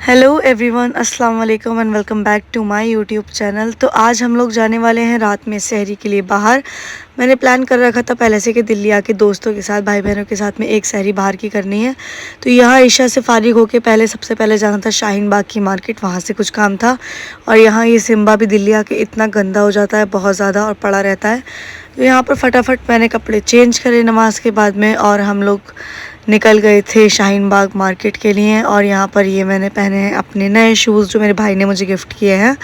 Hello everyone, अस्सलाम वालेकुम and welcome back to my YouTube channel. तो आज हम लोग जाने वाले हैं रात में सहरी के लिए बाहर। मैंने प्लान कर रखा था पहले से कि दिल्ली आके दोस्तों के साथ, भाई बहनों के साथ में एक सहरी बाहर की करनी है। तो यहाँ ईशा से फारिग होके सबसे पहले जाना था शाहीन बाग की मार्केट, वहाँ से कुछ काम था। और यहाँ ये सिम्बा भी दिल्ली आके इतना गंदा हो जाता है बहुत ज़्यादा और पड़ा रहता है। तो यहाँ पर फटाफट मैंने कपड़े चेंज करे नमाज के बाद में और हम लोग निकल गए थे शाहीन बाग मार्केट के लिए। और यहाँ पर ये मैंने पहने हैं अपने नए शूज़ जो मेरे भाई ने मुझे गिफ्ट किए हैं।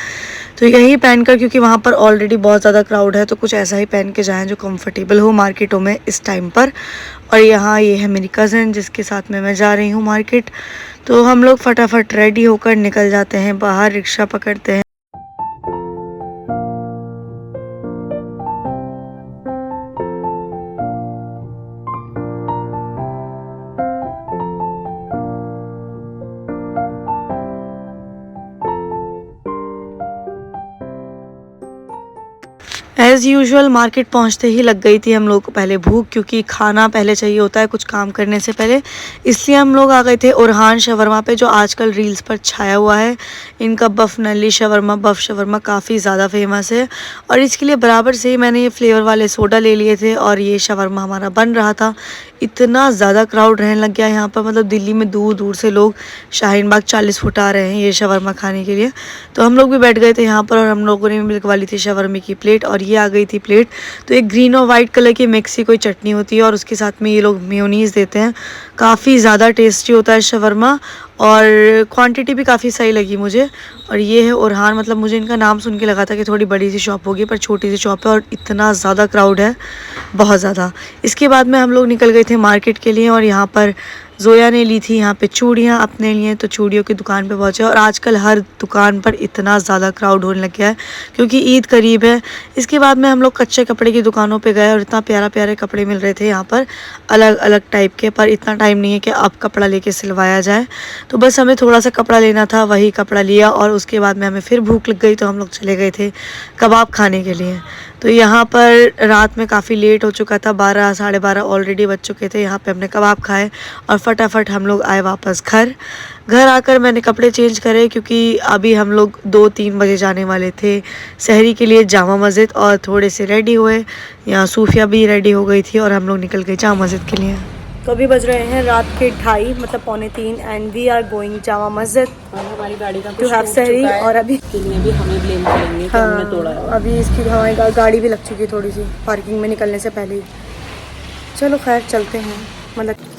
तो यही पहनकर, क्योंकि वहाँ पर ऑलरेडी बहुत ज़्यादा क्राउड है, तो कुछ ऐसा ही पहन के जाएं जो कंफर्टेबल हो मार्केटों में इस टाइम पर। और यहाँ ये है मेरी कज़न जिसके साथ में मैं जा रही हूँ मार्केट। तो हम लोग फटाफट रेडी होकर निकल जाते हैं बाहर, रिक्शा पकड़ते हैं। एज़ यूजुअल मार्केट पहुंचते ही लग गई थी हम लोग को पहले भूख, क्योंकि खाना पहले चाहिए होता है कुछ काम करने से पहले। इसलिए हम लोग आ गए थे उरहान शवरमा पे, जो आजकल रील्स पर छाया हुआ है। इनका बफ़ नली शवरमा, बफ़ शवरमा काफ़ी ज़्यादा फेमस है। और इसके लिए बराबर से ही मैंने ये फ्लेवर वाले सोडा ले लिए थे और ये शवरमा हमारा बन रहा था। इतना ज़्यादा क्राउड रहने लग गया यहाँ पर, मतलब दिल्ली में दूर दूर से लोग शाहीन बाग 40 फुट आ रहे हैं ये शवरमा खाने के लिए। तो हम लोग भी बैठ गए थे यहाँ पर और हम लोगों ने मिल्क वाली थी शवरमे की प्लेट और ये आ गई थी प्लेट। तो एक ग्रीन और वाइट कलर की मिक्स की कोई चटनी होती है और उसके साथ में ये लोग मेयोनीज़ देते हैं। काफ़ी ज़्यादा टेस्टी होता है शवरमा और क्वांटिटी भी काफ़ी सही लगी मुझे। और ये है उरहान, मतलब मुझे इनका नाम सुन के लगा था कि थोड़ी बड़ी सी शॉप होगी, पर छोटी सी शॉप है और इतना ज़्यादा क्राउड है, बहुत ज़्यादा। इसके बाद में हम लोग निकल गए थे मार्केट के लिए और यहाँ पर ज़ोया ने ली थी यहाँ पे चूड़ियाँ अपने लिए, तो चूड़ियों की दुकान पे पहुँचे। और आजकल हर दुकान पर इतना ज़्यादा क्राउड होने लग गया है क्योंकि ईद करीब है। इसके बाद में हम लोग कच्चे कपड़े की दुकानों पे गए और इतना प्यारा प्यारे कपड़े मिल रहे थे यहाँ पर, अलग अलग टाइप के। पर इतना टाइम नहीं है कि अब कपड़ा लेके सिलवाया जाए, तो बस हमें थोड़ा सा कपड़ा लेना था, वही कपड़ा लिया। और उसके बाद में हमें फिर भूख लग गई तो हम लोग चले गए थे कबाब खाने के लिए। तो यहाँ पर रात में काफ़ी लेट हो चुका था, 12 साढ़े 12 ऑलरेडी बज चुके थे। यहाँ पे हमने कबाब खाए और फटाफट हम लोग आए वापस घर आकर मैंने कपड़े चेंज करे, क्योंकि अभी हम लोग 2-3 बजे जाने वाले थे सहरी के लिए जामा मस्जिद। और थोड़े से रेडी हुए, यहाँ सूफिया भी रेडी हो गई थी और हम लोग निकल गए जामा मस्जिद के लिए। तो अभी बज रहे हैं रात के 2:30, मतलब 2:45 and we are going Jama Masjid. और हमारी गाड़ी का टू हैव सहरी। और अभी के लिए भी हमें ब्लेम करेंगे कि हमने तोड़ा है। अभी इसकी हमारी गाड़ी भी लग चुकी है थोड़ी सी पार्किंग में निकलने से पहले ही। चलो खैर चलते हैं, मतलब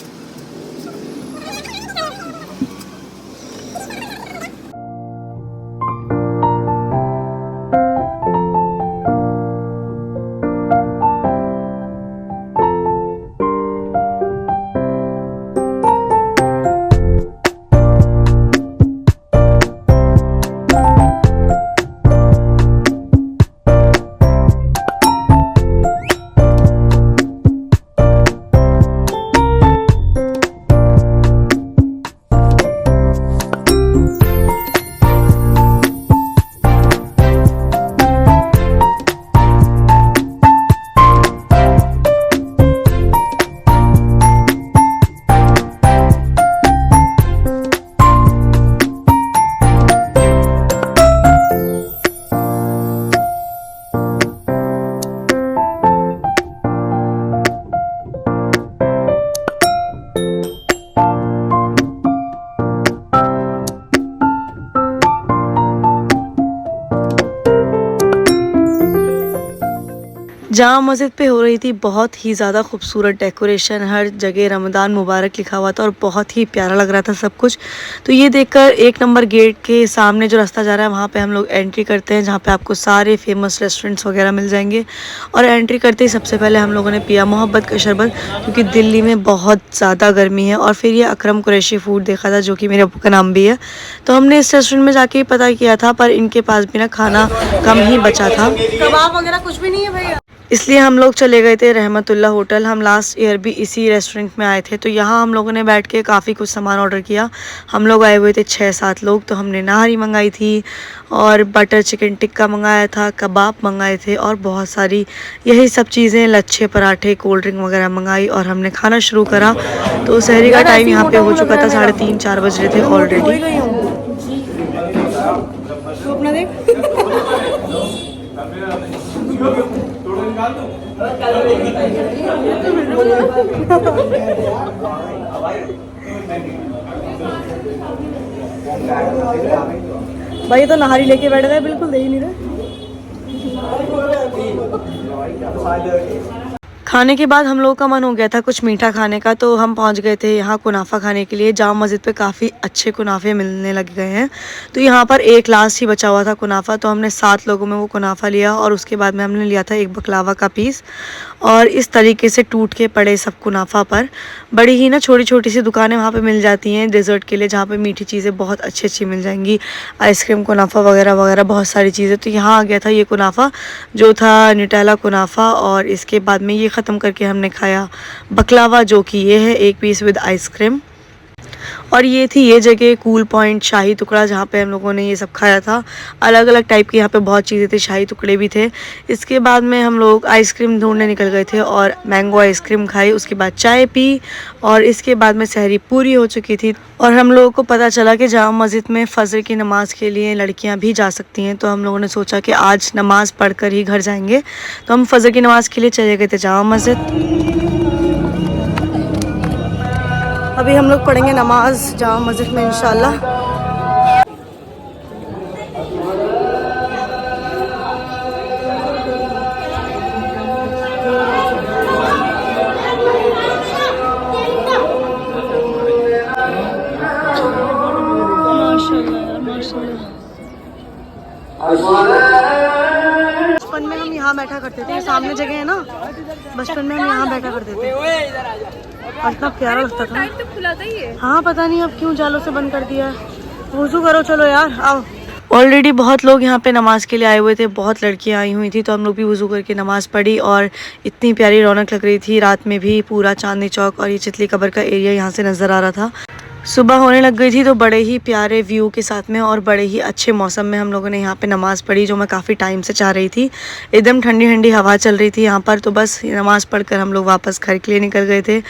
जामा मस्जिद पे हो रही थी बहुत ही ज़्यादा खूबसूरत डेकोरेशन, हर जगह रमज़ान मुबारक लिखा हुआ था और बहुत ही प्यारा लग रहा था सब कुछ। तो ये देखकर 1 नंबर गेट के सामने जो रास्ता जा रहा है वहाँ पे हम लोग एंट्री करते हैं, जहाँ पे आपको सारे फेमस रेस्टोरेंट्स वगैरह मिल जाएंगे। और एंट्री करते ही सबसे पहले हम लोगों ने पिया मोहब्बत का शरबत, क्योंकि दिल्ली में बहुत ज़्यादा गर्मी है। और फिर ये अकरम कुरैशी फूड देखा था, जो कि मेरे अब्बू का नाम भी है। तो हमने इस रेस्टोरेंट में जाके ही पता किया था, पर इनके पास भी ना खाना कम ही बचा था, कबाब वगैरह कुछ भी नहीं है भैया। इसलिए हम लोग चले गए थे रहमतुल्लाह होटल। हम लास्ट ईयर भी इसी रेस्टोरेंट में आए थे। तो यहाँ हम लोगों ने बैठ के काफ़ी कुछ सामान ऑर्डर किया। हम लोग आए हुए थे 6-7 लोग। तो हमने नाहरी मंगाई थी और बटर चिकन टिक्का मंगाया था, कबाब मंगाए थे और बहुत सारी यही सब चीज़ें, लच्छे पराठे, कोल्ड ड्रिंक वगैरह मंगाई और हमने खाना शुरू करा। तो सहरी का टाइम यहाँ पे हो चुका था, 3:30-4 बज रहे थे ऑलरेडी। तू अपना देख। भाई तो नहारी लेके बैठ गए, बिल्कुल दे ही नहीं रहे। खाने के बाद हम लोगों का मन हो गया था कुछ मीठा खाने का, तो हम पहुंच गए थे यहाँ कुनाफा खाने के लिए। जामा मस्जिद पे काफ़ी अच्छे कुनाफे मिलने लग गए हैं, तो यहाँ पर एक लास्ट ही बचा हुआ था कुनाफा, तो हमने 7 लोगों में वो कुनाफा लिया और उसके बाद में हमने लिया था एक बकलावा का पीस। और इस तरीके से टूट के पड़े सब कुनाफा पर। बड़ी ही ना छोटी छोटी सी दुकानें वहाँ पे मिल जाती हैं डेज़र्ट के लिए, जहाँ पे मीठी चीज़ें बहुत अच्छी अच्छी मिल जाएंगी, आइसक्रीम कुनाफा वगैरह वगैरह बहुत सारी चीज़ें। तो यहाँ आ गया था ये कुनाफा जो था न्यूटेला कुनाफा, और इसके बाद में ये ख़त्म करके हमने खाया बकलावा, जो कि ये है एक पीस विद आइसक्रीम। और ये थी ये जगह कूल पॉइंट शाही टुकड़ा, जहाँ पे हम लोगों ने ये सब खाया था। अलग अलग टाइप की यहाँ पे बहुत चीज़ें थी, शाही टुकड़े भी थे। इसके बाद में हम लोग आइसक्रीम ढूंढने निकल गए थे और मैंगो आइसक्रीम खाई, उसके बाद चाय पी, और इसके बाद में सहरी पूरी हो चुकी थी। और हम लोगों को पता चला कि जामा मस्जिद में फ़जर की नमाज़ के लिए लड़कियाँ भी जा सकती हैं, तो हम लोगों ने सोचा कि आज नमाज़ पढ़ कर ही घर जाएंगे। तो हम फ़जर की नमाज़ के लिए चले गए थे जामा मस्जिद। अभी हम लोग पढ़ेंगे नमाज जामा मस्जिद में इंशाल्लाह। बचपन में हम यहाँ बैठा करते थे, सामने जगह है ना, बचपन में हम यहाँ बैठा करते थे और इतना प्यारा लगता था। तो खुला था ये। हाँ पता नहीं अब क्यों जालों से बंद कर दिया है। वुज़ू करो चलो यार, आओ। ऑलरेडी बहुत लोग यहाँ पे नमाज़ के लिए आए हुए थे, बहुत लड़कियाँ आई हुई थी, तो हम लोग भी वुज़ू करके नमाज़ पढ़ी। और इतनी प्यारी रौनक लग रही थी, रात में भी पूरा चांदनी चौक और ये चितली कब्र का एरिया यहाँ से नज़र आ रहा था। सुबह होने लग गई थी, तो बड़े ही प्यारे व्यू के साथ में और बड़े ही अच्छे मौसम में हम लोगों ने यहाँ पे नमाज़ पढ़ी, जो मैं काफ़ी टाइम से चाह रही थी। एकदम ठंडी ठंडी हवा चल रही थी यहाँ पर, तो बस नमाज़ पढ़कर हम लोग वापस घर के लिए निकल गए थे।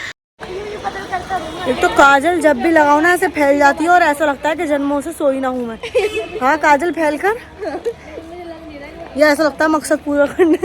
एक तो काजल जब भी लगाओ ना ऐसे फैल जाती है और ऐसा लगता है कि जन्मों से सोई ना हूँ मैं। हाँ काजल फैल कर, या ऐसा लगता है मकसद पूरा करने।